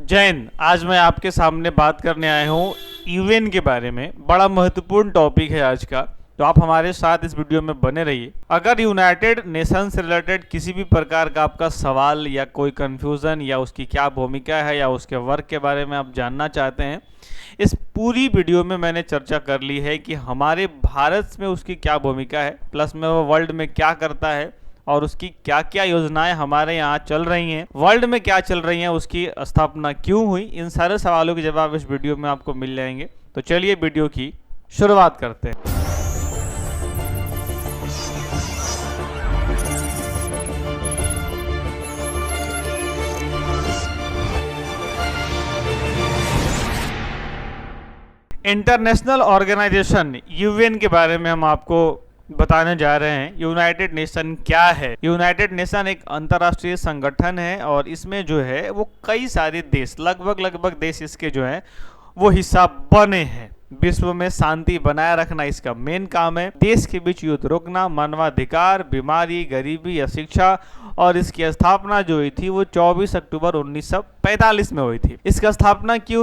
जैन, आज मैं आपके सामने बात करने आया हूँ यूएन के बारे में। बड़ा महत्वपूर्ण टॉपिक है आज का, तो आप हमारे साथ इस वीडियो में बने रहिए। अगर यूनाइटेड नेशन से रिलेटेड किसी भी प्रकार का आपका सवाल या कोई कंफ्यूजन या उसकी क्या भूमिका है या उसके वर्क के बारे में आप जानना चाहते हैं, इस पूरी वीडियो में मैंने चर्चा कर ली है कि हमारे भारत में उसकी क्या भूमिका है, प्लस में वो वर्ल्ड में क्या करता है और उसकी क्या क्या योजनाएं हमारे यहाँ चल रही हैं, वर्ल्ड में क्या चल रही हैं, उसकी स्थापना क्यों हुई, इन सारे सवालों के जवाब इस वीडियो में आपको मिल जाएंगे। तो चलिए वीडियो की शुरुआत करते हैं। इंटरनेशनल ऑर्गेनाइजेशन यूएन के बारे में हम आपको बताने जा रहे हैं। यूनाइटेड नेशन क्या है? यूनाइटेड नेशन एक अंतर्राष्ट्रीय संगठन है और इसमें जो है वो कई सारे देश, लगभग देश इसके जो है वो हिस्सा बने हैं। विश्व में शांति बनाए रखना इसका मेन काम है। देश के बीच युद्ध रोकना, मानवाधिकार, बीमारी, गरीबी, अशिक्षा, और इसकी स्थापना जो हुई थी वो 24 अक्टूबर 1945 में हुई थी। इसका स्थापना क्यों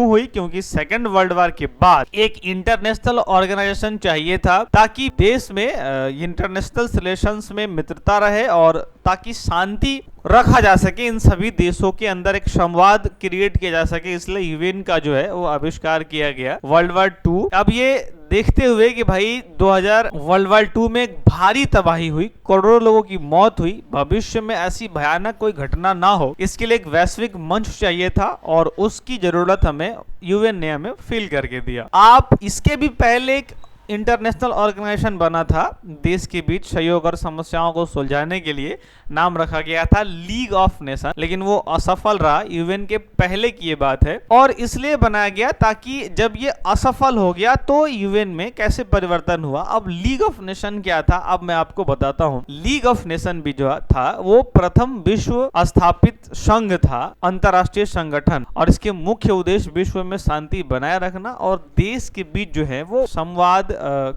हुई? क्योंकि सेकेंड वर्ल्ड वॉर के बाद एक इंटरनेशनल ऑर्गेनाइजेशन चाहिए था ताकि देश में इंटरनेशनल रिलेशंस में मित्रता रहे और ताकि शांति रखा जा सके, इन सभी देशों के अंदर एक संवाद क्रिएट किया जा सके। इसलिए यूएन का जो है वो आविष्कार किया गया वर्ल्ड वॉर 2। अब ये देखते हुए कि भाई 2000 वर्ल्ड वॉर 2 में एक भारी तबाही हुई, करोड़ों लोगों की मौत हुई, भविष्य में ऐसी भयानक कोई घटना ना हो, इसके लिए एक वैश्विक मंच चाहिए था और उसकी जरूरत हमें यूएन ने हमें फील करके दिया। आप इसके भी पहले एक इंटरनेशनल ऑर्गेनाइजेशन बना था, देश के बीच सहयोग और समस्याओं को सुलझाने के लिए, नाम रखा गया था लीग ऑफ नेशन, लेकिन वो असफल रहा। यूएन के पहले की ये बात है और इसलिए बनाया गया ताकि जब ये असफल हो गया तो यूएन में कैसे परिवर्तन हुआ। अब लीग ऑफ नेशन क्या था, अब मैं आपको बताता हूँ। लीग ऑफ नेशन भी जो था वो प्रथम विश्व स्थापित संघ था, अंतरराष्ट्रीय संगठन, और इसके मुख्य उद्देश्य विश्व में शांति बनाए रखना और देश के बीच जो है वो संवाद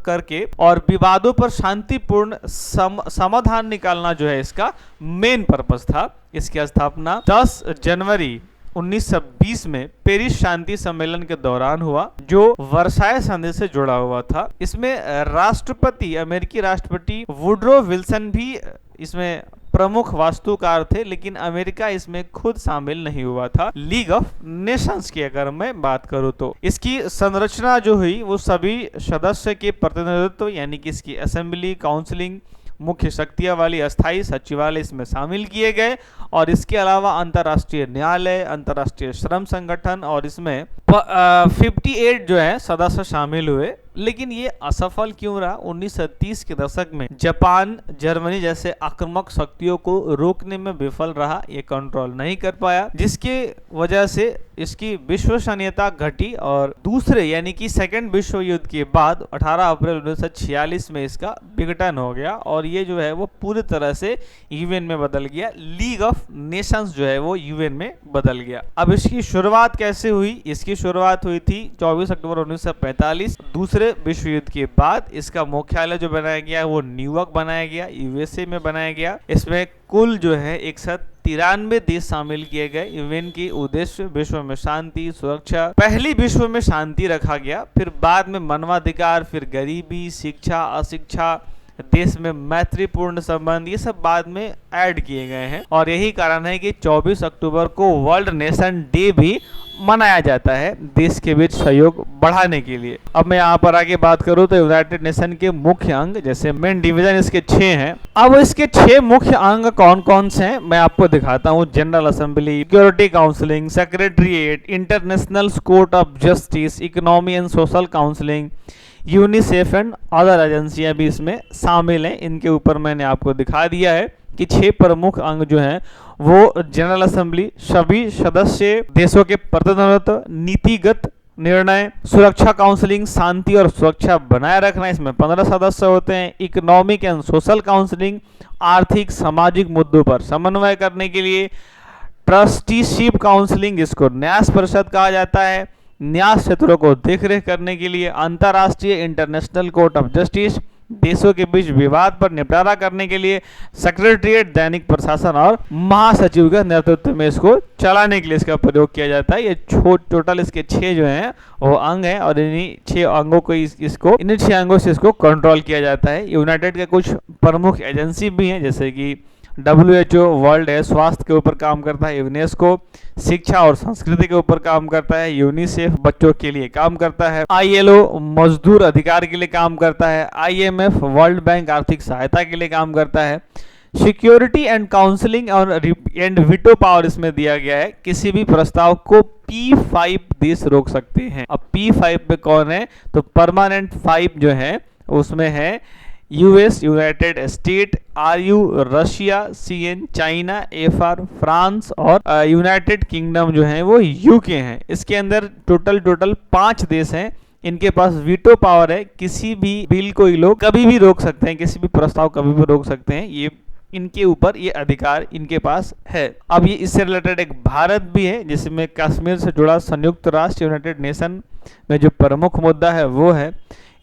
करके और विवादों पर शांतिपूर्ण समाधान निकालना जो है इसका मेन पर्पस था। इसकी स्थापना 10 जनवरी 1920 में पेरिस शांति सम्मेलन के दौरान हुआ, जो वर्साय संधि से जुड़ा हुआ था। इसमें अमेरिकी राष्ट्रपति वुडरो विल्सन भी इसमें प्रमुख वास्तुकार थे, लेकिन अमेरिका इसमें खुद शामिल नहीं हुआ था। लीग ऑफ नेशंस की अगर मैं बात करूं तो इसकी संरचना जो हुई वो सभी सदस्य के प्रतिनिधित्व, यानी कि इसकी असेंबली, काउंसिलिंग, मुख्य शक्तियां वाली अस्थायी सचिवालय इसमें शामिल किए गए, और इसके अलावा अंतर्राष्ट्रीय न्यायालय, अंतर्राष्ट्रीय श्रम संगठन, और इसमें 58 जो है सदस्य शामिल हुए। लेकिन ये असफल क्यों रहा? 1930 के दशक में जापान, जर्मनी जैसे आक्रामक शक्तियों को रोकने में विफल रहा, ये कंट्रोल नहीं कर पाया, जिसके वजह से इसकी विश्वसनीयता घटी और दूसरे यानी कि सेकेंड विश्व युद्ध के बाद 18 अप्रैल 1946 में इसका विघटन हो गया और ये जो है वो पूरी तरह से यूएन में बदल गया। लीग ऑफ नेशंस जो है वो यूएन में बदल गया। अब इसकी शुरुआत कैसे हुई? इसकी शुरुआत हुई थी 24 अक्टूबर 1945, दूसरे विश्व युद्ध के बाद। इसका मुख्यालय जो बनाया गया वो न्यूयॉर्क बनाया गया, यूएसए में बनाया गया। इसमें कुल जो है 193 देश शामिल किए गए। यूएन की उद्देश्य विश्व में शांति, सुरक्षा, पहली विश्व में शांति रखा गया, फिर बाद में मानवाधिकार, फिर गरीबी, शिक्षा, अशिक्षा, देश में मैत्रीपूर्ण संबंध, ये सब बाद में ऐड किए गए हैं। और यही कारण है कि 24 अक्टूबर को वर्ल्ड नेशन डे भी मनाया जाता है, देश के बीच सहयोग बढ़ाने के लिए। अब मैं यहाँ पर आगे बात करूँ तो यूनाइटेड नेशन के मुख्य अंग, जैसे मेन डिवीजन इसके 6 हैं। अब इसके 6 मुख्य अंग कौन कौन से हैं मैं आपको दिखाता हूँ। General assembly, security counselling, secretariat, international court of justice, economy and social counselling, UNICEF and other एजेंसियां भी इसमें शामिल हैं। इनके ऊपर मैंने आपको दिखा दिया है कि 6 प्रमुख अंग जो हैं वो जनरल असेंबली, सभी सदस्य देशों के प्रतिनिधित्व, नीतिगत निर्णय, सुरक्षा काउंसिलिंग, शांति और सुरक्षा बनाए रखना, इसमें 15 सदस्य होते हैं। इकोनॉमिक एंड सोशल काउंसिलिंग, आर्थिक सामाजिक मुद्दों पर समन्वय करने के लिए। ट्रस्टीशिप काउंसिलिंग, इसको न्यास परिषद कहा जाता है, न्यास क्षेत्रों को देखरेख करने के लिए। अंतर्राष्ट्रीय इंटरनेशनल कोर्ट ऑफ जस्टिस, देशों के बीच विवाद पर निपटारा करने के लिए सेक्रेटरीट, दैनिक प्रशासन और महासचिव के नेतृत्व में इसको चलाने के लिए इसका प्रयोग किया जाता है। ये टोटल इसके 6 जो हैं वो अंग हैं और इन्हीं 6 अंगों को इन्हीं 6 अंगों से इसको कंट्रोल किया जाता है। यूनाइटेड के कुछ प्रमुख एजेंसी भी हैं, जैसे कि WHO वर्ल्ड है स्वास्थ्य के ऊपर काम करता है, यूनेस्को शिक्षा और संस्कृति के ऊपर काम करता है, यूनिसेफ बच्चों के लिए काम करता है, ILO मजदूर अधिकार के लिए काम करता है, IMF वर्ल्ड बैंक आर्थिक सहायता के लिए काम करता है, सिक्योरिटी एंड काउंसलिंग और एंड वीटो पावर इसमें दिया गया है। किसी भी प्रस्ताव को P5 देश रोक सकते हैं। अब P5 पे कौन है, तो परमानेंट 5 जो है उसमें है US United state, RU Russia, CN China, FR France और यूनाइटेड किंगडम जो है वो UK हैं। इसके अंदर टोटल 5 देश हैं। इनके पास वीटो पावर है, किसी भी बिल को ये लोग कभी भी रोक सकते हैं, किसी भी प्रस्ताव कभी भी रोक सकते हैं। ये इनके ऊपर ये अधिकार इनके पास है। अब ये इससे रिलेटेड एक भारत भी है, जिसमें कश्मीर से जुड़ा संयुक्त राष्ट्र यूनाइटेड नेशन में जो प्रमुख मुद्दा है वो है,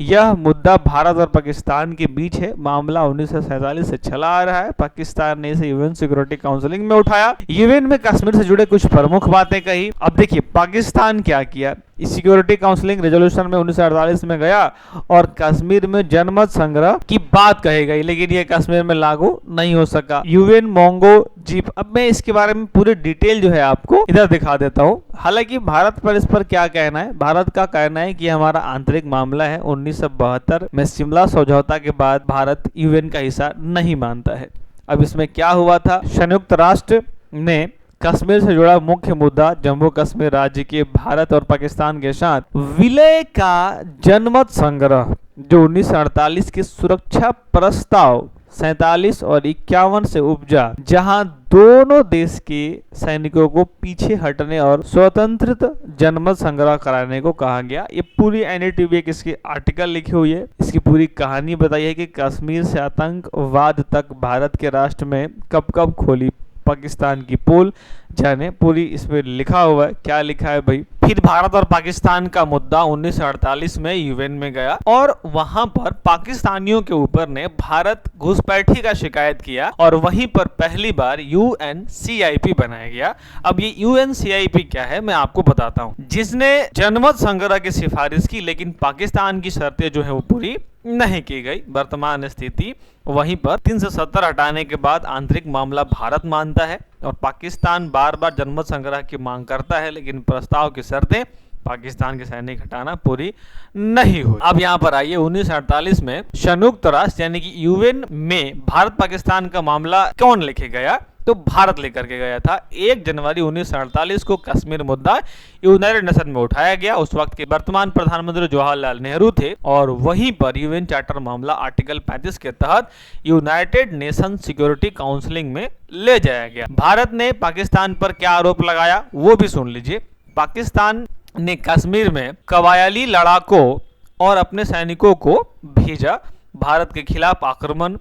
यह मुद्दा भारत और पाकिस्तान के बीच है। मामला 1947 से चला आ रहा है। पाकिस्तान ने इसे UN सिक्योरिटी काउंसिलिंग में उठाया। UN में कश्मीर से जुड़े कुछ प्रमुख बातें कही। अब देखिए पाकिस्तान क्या किया, इस सिक्योरिटी काउंसिलिंग रेजोल्यूशन में 1948 में गया और कश्मीर में जनमत संग्रह की बात कही गई, लेकिन ये कश्मीर में लागू नहीं हो सका। UN मोंगो जीप, अब मैं इसके बारे में पूरी डिटेल जो है आपको इधर दिखा देता हूँ। हालांकि भारत पर इस पर क्या कहना है, भारत का कहना है कि हमारा आंतरिक मामला है। 1972 में शिमला समझौता के बाद भारत UN का हिस्सा नहीं मानता है। अब इसमें क्या हुआ था, संयुक्त राष्ट्र ने कश्मीर से जुड़ा मुख्य मुद्दा जम्मू कश्मीर राज्य के भारत और पाकिस्तान के साथ विलय का जनमत संग्रह जो 1948 के सुरक्षा प्रस्ताव 47 और 51 से उपजा, जहां दोनों देश के सैनिकों को पीछे हटने और स्वतंत्र जनमत संग्रह कराने को कहा गया। ये पूरी NDTV एक इसकी आर्टिकल लिखी हुई है, इसकी पूरी कहानी बताई है कि कश्मीर से आतंकवाद तक भारत के राष्ट्र में कब कब खोली पाकिस्तान की पोल, जाने पूरी इसमें लिखा हुआ है। क्या लिखा है भाई, फिर भारत और पाकिस्तान का मुद्दा 1948 में UN में गया और वहां पर पाकिस्तानियों के ऊपर ने भारत घुसपैठी का शिकायत किया और वहीं पर पहली बार UNCIP बनाया गया। अब ये UNCIP क्या है मैं आपको बताता हूँ, जिसने जनमत संग्रह की सिफारिश की, लेकिन पाकिस्तान की शर्तें जो है वो पूरी नहीं की गई। वर्तमान स्थिति वहीं पर 370 हटाने के बाद आंतरिक मामला भारत मानता है और पाकिस्तान बार बार जनमत संग्रह की मांग करता है, लेकिन प्रस्ताव की शर्तें पाकिस्तान के सैनिक हटाना पूरी नहीं हुई। अब यहाँ पर आइए 1948 में संयुक्त राष्ट्र यानी कि UN में भारत पाकिस्तान का मामला कौन लेके गया, तो भारत लेकर के गया था। 1 जनवरी 1948 को कश्मीर मुद्दा यूनाइटेड नेशन में उठाया गया। उस वक्त के वर्तमान प्रधानमंत्री जवाहरलाल नेहरू थे और वहीं पर UN चार्टर मामला आर्टिकल 35 के तहत यूनाइटेड नेशन सिक्योरिटी काउंसिलिंग में ले जाया गया। भारत ने पाकिस्तान पर क्या आरोप लगाया वो भी सुन लीजिए। पाकिस्तान ने कश्मीर में कबायली लड़ाकों और अपने सैनिकों को भेजा भारत के खिलाफ आक्रमण।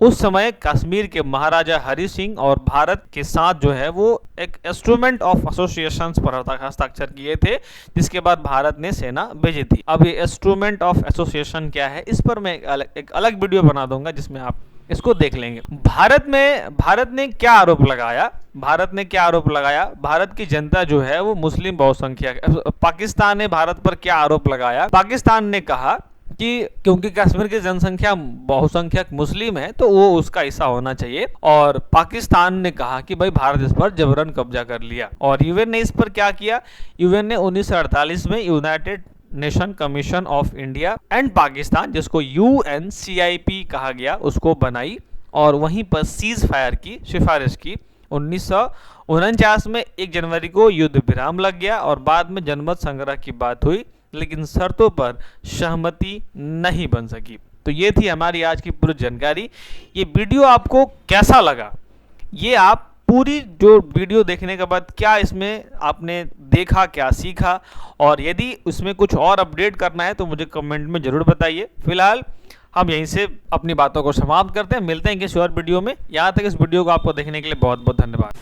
उस समय कश्मीर के महाराजा हरि सिंह और भारत के साथ जो है वो एक इंस्ट्रूमेंट ऑफ एसोसिएशंस पर हस्ताक्षर किए थे, जिसके बाद भारत ने सेना भेजी थी। अब ये इंस्ट्रूमेंट ऑफ एसोसिएशन क्या है, इस पर मैं एक अलग वीडियो बना दूंगा जिसमें आप इसको देख लेंगे। भारत ने क्या आरोप लगाया, भारत की जनता जो है वो मुस्लिम बहुसंख्यक है। पाकिस्तान ने भारत पर क्या आरोप लगाया, पाकिस्तान ने कहा कि क्योंकि कश्मीर की जनसंख्या बहुसंख्यक मुस्लिम है तो वो उसका हिस्सा होना चाहिए, और पाकिस्तान ने कहा कि भाई भारत इस पर जबरन कब्जा कर लिया। और UN ने इस पर क्या किया, UN ने 1948 में United nation commission of India and Pakistan, जिसको UNCIP कहा गया, उसको बनाई और वहीं पर सीज फायर की सिफारिश की। 1949 में 1 जनवरी को युद्ध विराम लग गया और बाद में जनमत संग्रह की बात हुई, लेकिन शर्तों पर सहमति नहीं बन सकी। तो ये थी हमारी आज की पूरी जानकारी। ये वीडियो आपको कैसा लगा, ये आप पूरी जो वीडियो देखने के बाद क्या इसमें आपने देखा, क्या सीखा, और यदि उसमें कुछ और अपडेट करना है तो मुझे कमेंट में जरूर बताइए। फिलहाल हम यहीं से अपनी बातों को समाप्त करते हैं, मिलते हैं किसी और वीडियो में। यहाँ तक इस वीडियो को आपको देखने के लिए बहुत बहुत धन्यवाद।